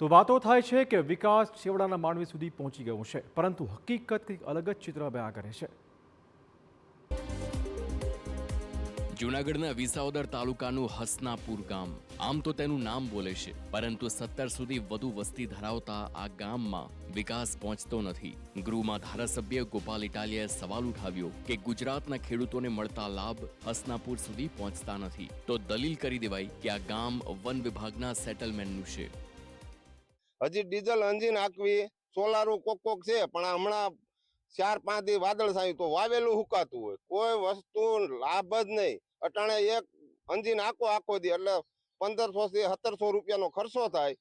તો વાતો થાય છે કે વિકાસ છેવાડાના માનવી સુધી પહોંચી ગયો છે, પરંતુ હકીકત કંઈક અલગ જ ચિત્ર બયાન કરે છે. જૂનાગઢના વિસાવદર તાલુકાનું હસનાપુર ગામ આમ તો તેનું નામ બોલે છે, પરંતુ 17 સુધી વધુ વસ્તી ધરાવતા આ ગામમાં વિકાસ પહોંચતો નથી. ગૃહમાં ધારાસભ્ય ગોપાલ ઇટાલિયાએ સવાલ ઉઠાવ્યો કે ગુજરાતના ખેડૂતોને મળતા લાભ હસનાપુર સુધી પહોંચતા નથી, તો દલીલ કરી દેવાય કે આ ગામ વન વિભાગના સેટલમેન્ટનું છે. હજી ડીઝલ એન્જિન આખવી સોલારું કોક છે, પણ હમણાં 4-5 દી વાદળ થયું તો વાવેલું હુકાતું હોય, કોઈ વસ્તુ લાભ જ નહીં. અટાણે એક એન્જિન આખો દી એટલે 1500 થી 1700 રૂપિયાનો ખર્ચો થાય.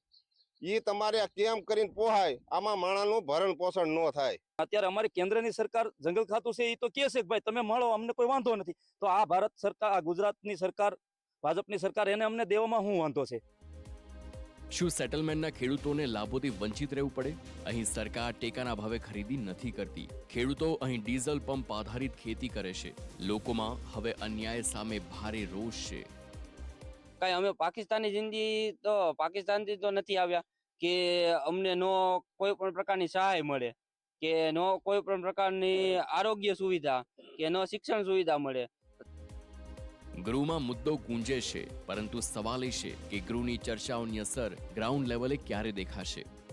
ઈ તમારે કેમ કરીને પોહાય? આમાં માણસનું ભરણ પોષણ ન થાય. અત્યારે અમારી કેન્દ્રની સરકાર જંગલ ખાતું છે એ તો કહે છે કે ભાઈ તમે મળો, અમને કોઈ વાંધો નથી. તો આ ભારત સરકાર, આ ગુજરાતની સરકાર, ભાજપની સરકાર, એને અમને દેવામાં શું વાંધો છે? શું સેટલમેન્ટના ખેડૂતોને લાભોથી વંચિત રહેવું પડે? અહીં સરકાર ટેકાના ભાવે ખરીદી નથી કરતી. ખેડૂતો અહીં ડીઝલ પંપ આધારિત ખેતી કરે છે. લોકોમાં હવે અન્યાય સામે ભારે રોષ છે. કઈ અમે પાકિસ્તાની પાકિસ્તાનથી તો નથી આવ્યા કે અમને નો કોઈ પણ પ્રકારની સહાય મળે, કે નો કોઈ પણ પ્રકારની આરોગ્ય સુવિધા, કે નો શિક્ષણ સુવિધા મળે. ગૃહમાં મુદ્દો ગુંજે છે, પરંતુ સવાલ એ છે કે ગૃહની ચર્ચાઓની અસર ગ્રાઉન્ડ લેવલે ક્યારે દેખાશે?